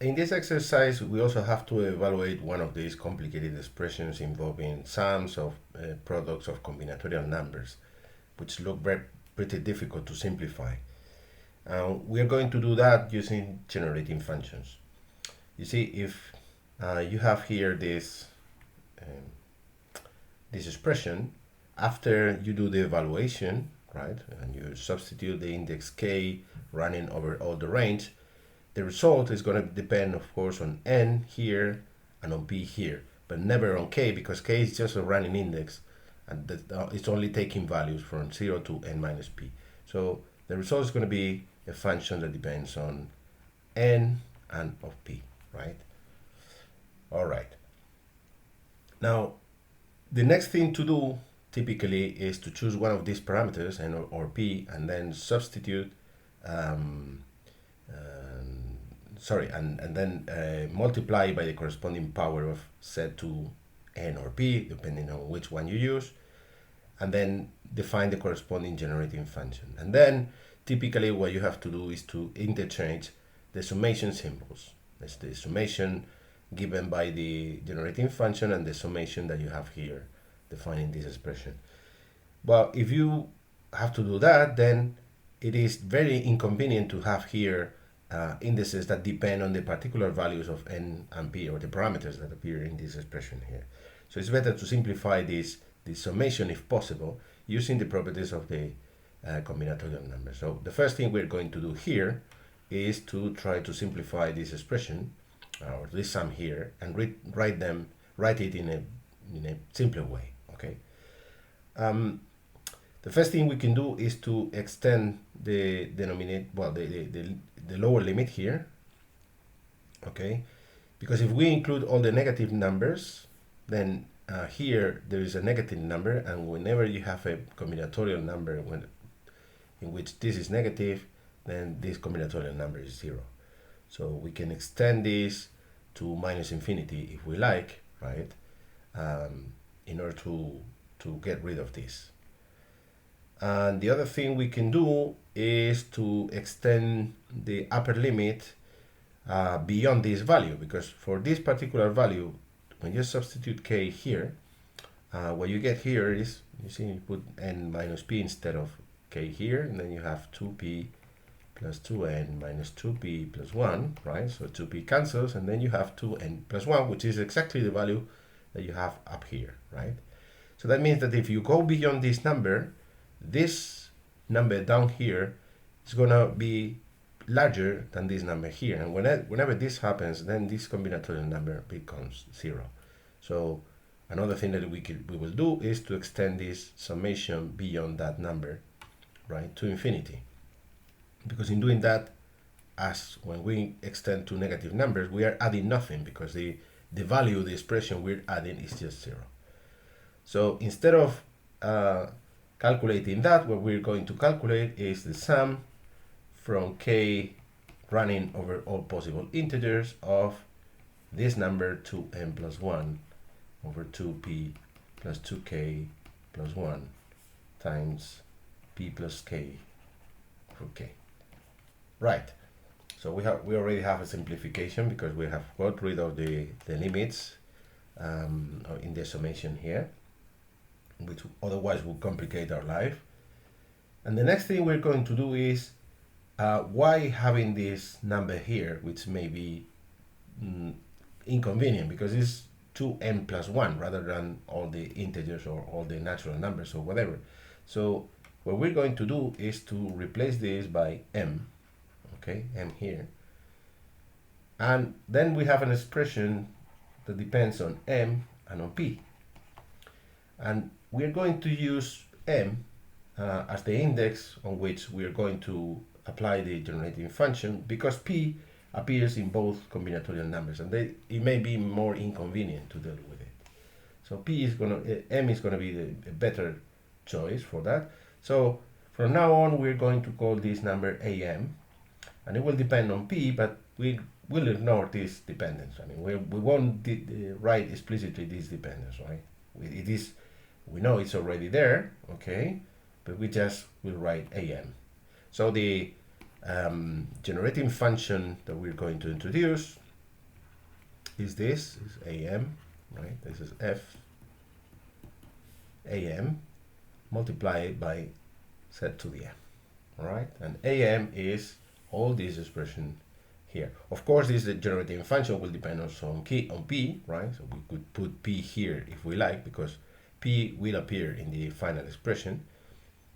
In this exercise, we also have to evaluate one of these complicated expressions involving sums of products of combinatorial numbers, which look pretty difficult to simplify. We are going to do that using generating functions. You see, if you have here this expression, after you do the evaluation, right, and you substitute the index k running over all the range, the result is going to depend, of course, on n here and on p here, but never on k, because k is just a running index, and it's only taking values from 0 to n minus p. So the result is going to be a function that depends on n and of p, right? All right. Now, the next thing to do typically is to choose one of these parameters, n or p, and then substitute, and then multiply by the corresponding power of set to n or p, depending on which one you use, and then define the corresponding generating function. And then typically what you have to do is to interchange the summation symbols. That's the summation given by the generating function and the summation that you have here defining this expression. Well, if you have to do that, then it is very inconvenient to have here indices that depend on the particular values of n and p, or the parameters that appear in this expression here. So it's better to simplify this summation, if possible, using the properties of the combinatorial number. So the first thing we're going to do here is to try to simplify this expression, or this sum here, and write it in a simpler way. Okay. The first thing we can do is to extend the the lower limit here. Okay, because if we include all the negative numbers, then here there is a negative number, and whenever you have a combinatorial number in which this is negative, then this combinatorial number is 0. So we can extend this to minus infinity if we like, right? In order to get rid of this. And the other thing we can do is to extend the upper limit beyond this value, because for this particular value, when you substitute k here, what you get here is, you see, you put n minus p instead of k here, and then you have 2p plus 2n minus 2p plus 1, right? So 2p cancels, and then you have 2n plus 1, which is exactly the value that you have up here, right? So that means that if you go beyond this number, this number down here is going to be larger than this number here. And whenever this happens, then this combinatorial number becomes 0. So another thing that we will do is to extend this summation beyond that number, right, to infinity. Because in doing that, as when we extend to negative numbers, we are adding nothing, because the value of the expression we're adding is just 0. So instead of calculating that, what we're going to calculate is the sum from k running over all possible integers of this number 2n plus 1 over 2p plus 2k plus 1 times p plus k over k. Right. So we already have a simplification, because we have got rid of the limits in the summation here, which otherwise would complicate our life. And the next thing we're going to do is, why having this number here, which may be inconvenient, because it's 2n plus 1 rather than all the integers or all the natural numbers or whatever. So what we're going to do is to replace this by m, okay, m here. And then we have an expression that depends on m and on p. And we're going to use m as the index on which we're going to apply the generating function, because p appears in both combinatorial numbers, and it may be more inconvenient to deal with it. So m is going to be a better choice for that. So from now on, we're going to call this number am, and it will depend on p, but we will ignore this dependence. I mean, we won't write explicitly this dependence, right? We know it's already there, okay, but we just will write am. So the generating function that we're going to introduce is this, is AM, right? This is F AM multiplied by set to the M, all right? And AM is all this expression here. Of course, this generating function will depend also on P, right? So we could put P here if we like, because P will appear in the final expression,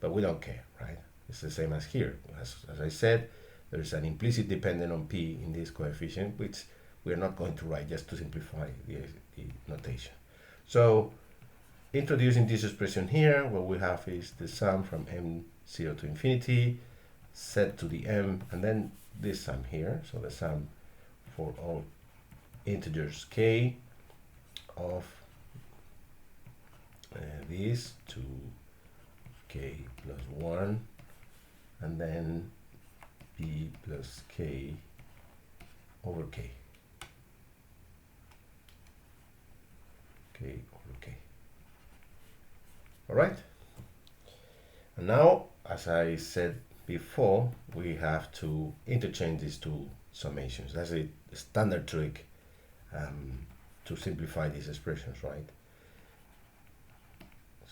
but we don't care, right? It's the same as here. As I said, there is an implicit dependent on P in this coefficient, which we're not going to write, just to simplify the notation. So introducing this expression here, what we have is the sum from M0 to infinity, set to the M, and then this sum here. So the sum for all integers k of this to k plus 1, and then p plus k over k. K over k. All right. And now, as I said before, we have to interchange these two summations. That's a standard trick to simplify these expressions, right?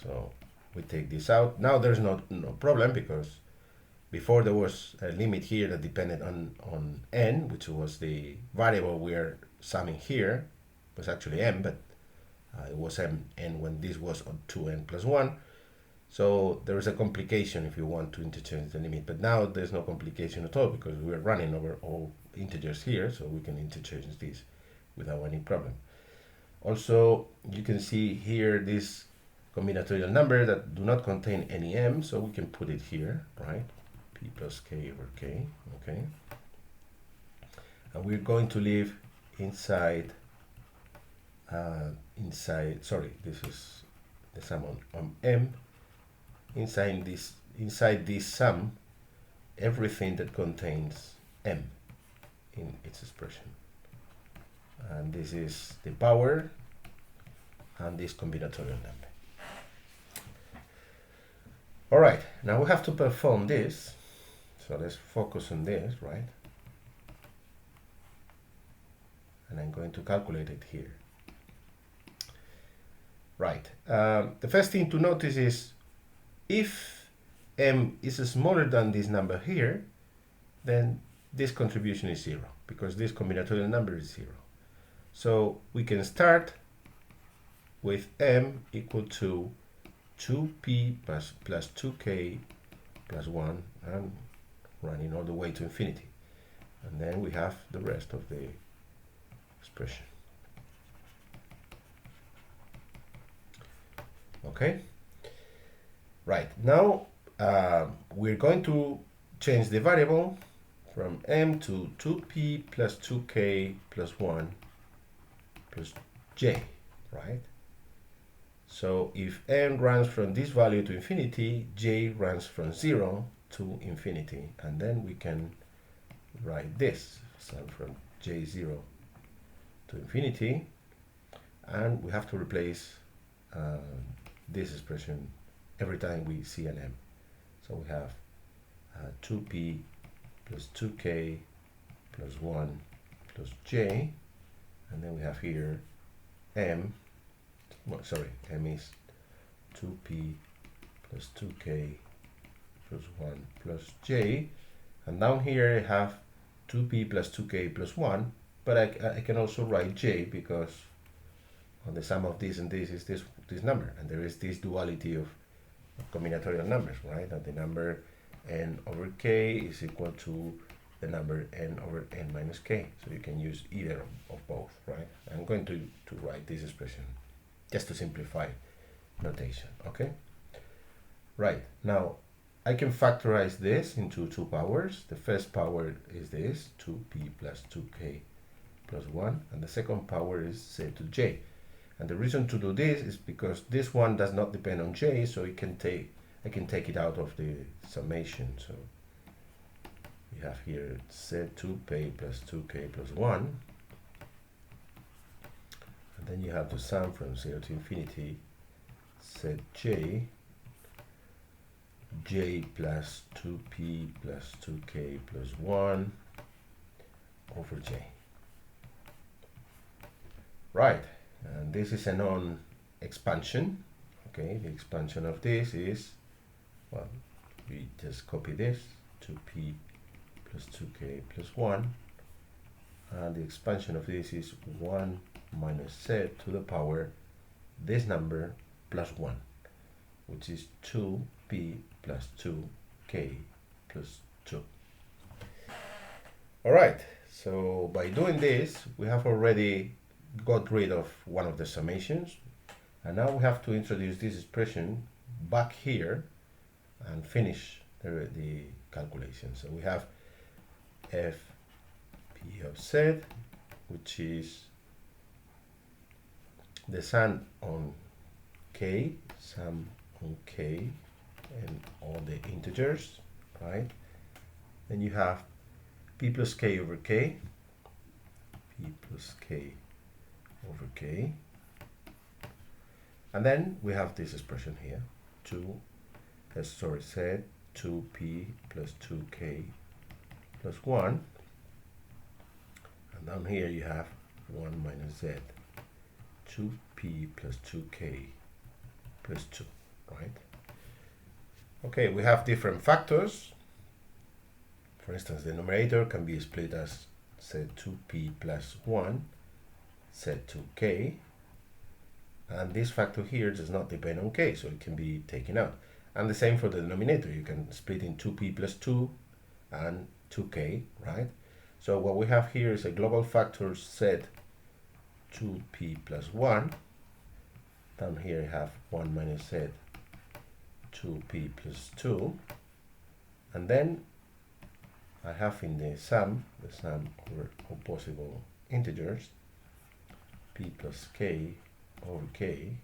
So we take this out. Now there's no problem, because before there was a limit here that depended on n, which was the variable we're summing here. It was actually m, but it was n when this was on 2n plus 1. So there is a complication if you want to interchange the limit, but now there's no complication at all, because we're running over all integers here, so we can interchange this without any problem. Also, you can see here this combinatorial number that do not contain any m, so we can put it here, right? P plus k over k, okay? And we're going to leave inside, sorry, this is the sum on m. Inside this sum, everything that contains m in its expression. And this is the power and this combinatorial number. All right, now we have to perform this. So let's focus on this, right? And I'm going to calculate it here. Right, the first thing to notice is, if m is smaller than this number here, then this contribution is 0, because this combinatorial number is 0. So we can start with m equal to 2p plus 2k plus 1, and running all the way to infinity. And then we have the rest of the expression. Okay? Right, now we're going to change the variable from m to 2p plus 2k plus 1 plus j, right? So if m runs from this value to infinity, j runs from 0 to infinity, and then we can write this sum from j0 to infinity, and we have to replace this expression every time we see an m. So we have 2p plus 2k plus 1 plus j, and then we have here m, well, sorry, m is 2p plus 2k plus 1 plus j, and down here I have 2p plus 2k plus 1, but I can also write j, because the sum of this and this is this number, and there is this duality of combinatorial numbers, right? That the number n over k is equal to the number n over n minus k. So you can use either of both, right? I'm going to write this expression just to simplify notation, okay? Right, now I can factorize this into two powers. The first power is this, 2p plus 2k plus 1, and the second power is set to j. And the reason to do this is because this one does not depend on j, so I can take it out of the summation. So we have here set 2p plus 2k plus 1, and then you have the sum from 0 to infinity, set j plus 2p plus 2k plus 1 over j. Right, and this is a known expansion. Okay, the expansion of this is, well, we just copy this, 2p plus 2k plus 1, and the expansion of this is 1 minus z to the power this number plus 1, which is 2p plus 2k plus 2. All right, so by doing this, we have already got rid of one of the summations, and now we have to introduce this expression back here and finish the calculation. So we have f p of z, which is the sum on k and all the integers, right? Then you have p plus k over k, p plus k over k, and then we have this expression here, z 2p plus 2k plus 1, and down here you have 1 minus z, 2p plus 2k plus 2, right? Okay, we have different factors. For instance, the numerator can be split as z2p plus 1, z2k, and this factor here does not depend on k, so it can be taken out. And the same for the denominator, you can split in 2p plus 2 and 2k, right? So what we have here is a global factor z2p plus 1. Down here I have 1 minus z 2p plus 2, and then I have in the sum over all possible integers, p plus k over k,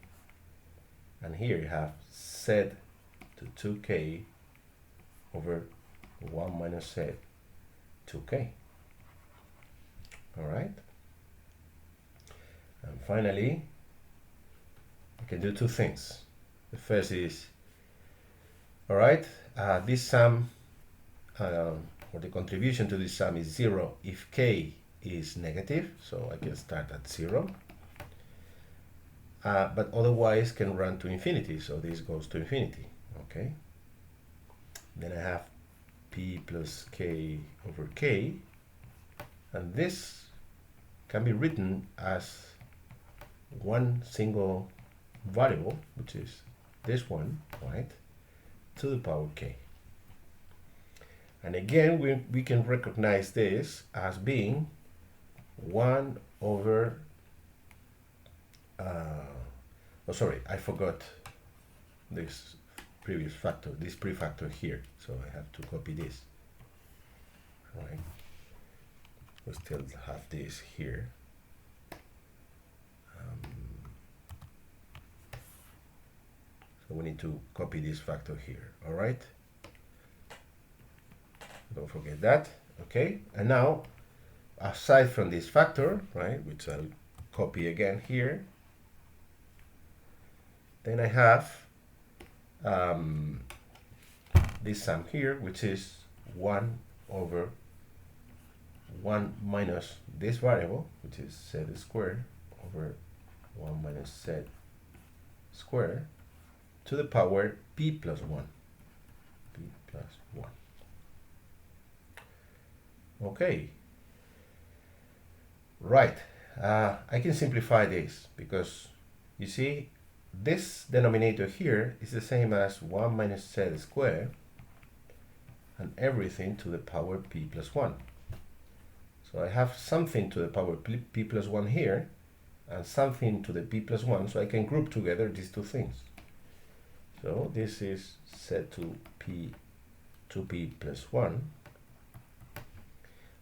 and here you have z to 2k over 1 minus z 2k. All right, and finally I can do two things. The first is, all right, this sum or the contribution to this sum is 0 if k is negative, so I can start at 0, but otherwise can run to infinity, so this goes to infinity. Okay, then I have p plus k over k, and this can be written as one single variable, which is this one, right, to the power k. And again, we can recognize this as being 1 over, oh sorry, I forgot this previous factor, this prefactor here, so I have to copy this, right? We still have this here. So we need to copy this factor here, all right? Don't forget that, okay? And now, aside from this factor, right, which I'll copy again here, then I have this sum here, which is 1 over 1 minus this variable, which is z squared over 1 minus z squared to the power p plus 1. P plus 1. Okay. Right. I can simplify this because you see this denominator here is the same as 1 minus z squared and everything to the power p plus 1. So I have something to the power p plus 1 here and something to the p plus 1, so I can group together these two things. So this is set to p plus 1,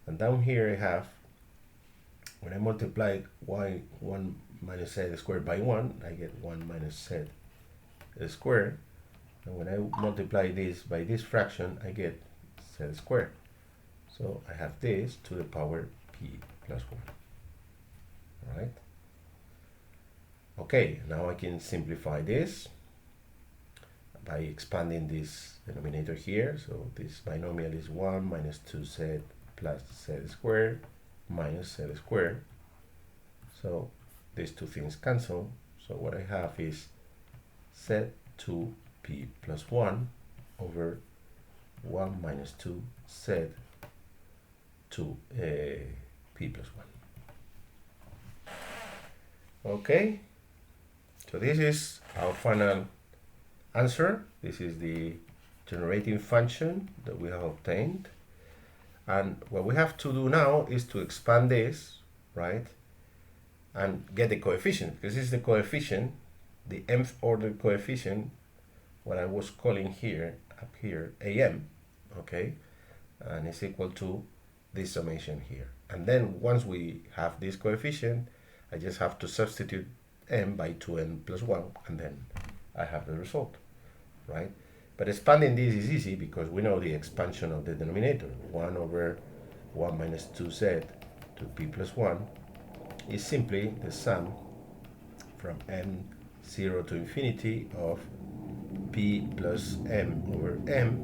and down here I have, when I multiply 1 minus z squared by 1, I get 1 minus z squared, and when I multiply this by this fraction, I get z squared. So I have this to the power p plus 1. All right. Okay, now I can simplify this by expanding this denominator here. So this binomial is 1 minus 2z plus z squared minus z squared. So these two things cancel. So what I have is Z2P plus 1 over 1 minus 2 Z2 P plus 1. Okay, so this is our final answer. This is the generating function that we have obtained. And what we have to do now is to expand this, right? And get the coefficient, because this is the coefficient, the nth order coefficient, what I was calling here, up here, AM, okay? And it's equal to this summation here. And then once we have this coefficient, I just have to substitute m by 2n plus 1, and then I have the result, right? But expanding this is easy because we know the expansion of the denominator. 1 over 1 minus 2z to p plus 1 is simply the sum from m0 to infinity of p plus m over m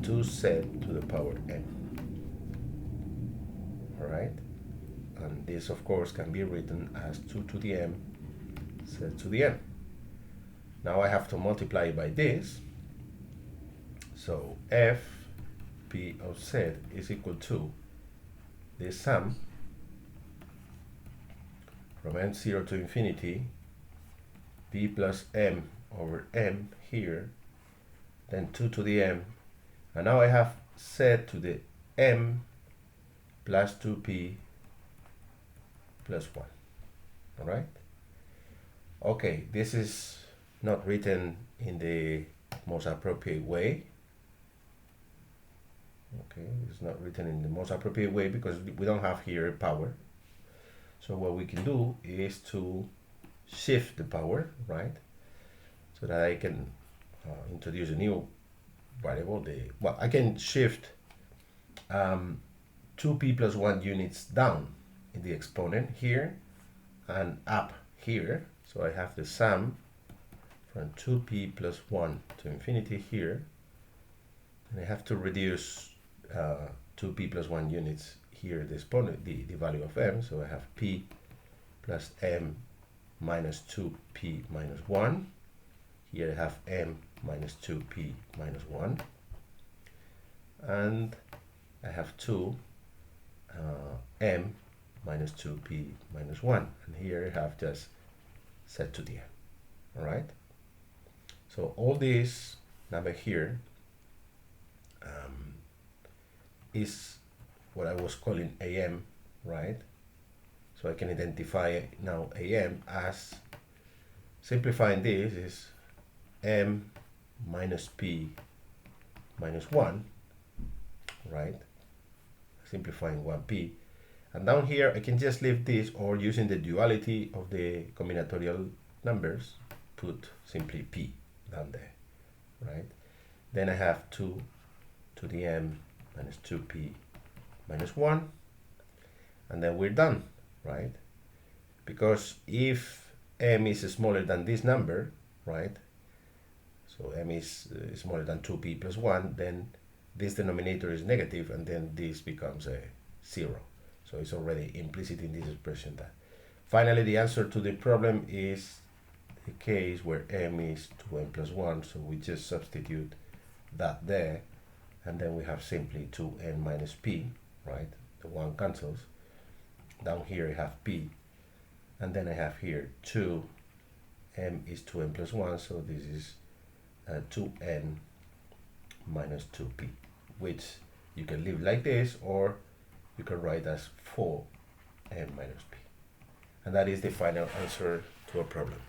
2z to the power n. All right? And this, of course, can be written as 2 to the m z to the n. Now I have to multiply by this. So f p of z is equal to the sum from m0 to infinity p plus m over m here, then 2 to the m, and now I have z to the m plus 2p plus 1. All right? Okay, this is not written in the most appropriate way. Okay, it's not written in the most appropriate way because we don't have here power. So what we can do is to shift the power, right? So that I can introduce a new variable. I can shift 2p plus 1 units down in the exponent here and up here. So I have the sum from 2p plus 1 to infinity here. And I have to reduce 2p plus 1 units here, the exponent, the value of m. So I have p plus m minus 2p minus 1. Here I have m minus 2p minus 1. And I have 2 m minus 2p minus 1. And here I have just z to the m. All right? So all this number here is what I was calling AM, right? So I can identify now AM as, simplifying this is m minus p minus 1, right? Simplifying 1p. And down here I can just leave this, or using the duality of the combinatorial numbers, put simply p down there, right? Then I have 2 to the m minus 2p minus 1, and then we're done, right? Because if m is smaller than this number, right? So m is smaller than 2p plus 1, then this denominator is negative, and then this becomes a 0. So it's already implicit in this expression that. Finally, the answer to the problem is the case where m is 2n plus 1, so we just substitute that there, and then we have simply 2n minus p, right? The 1 cancels. Down here I have p, and then I have here 2, m is 2n plus 1, so this is 2n minus 2p, which you can leave like this, or you can write as 4n minus p. And that is the final answer to a problem.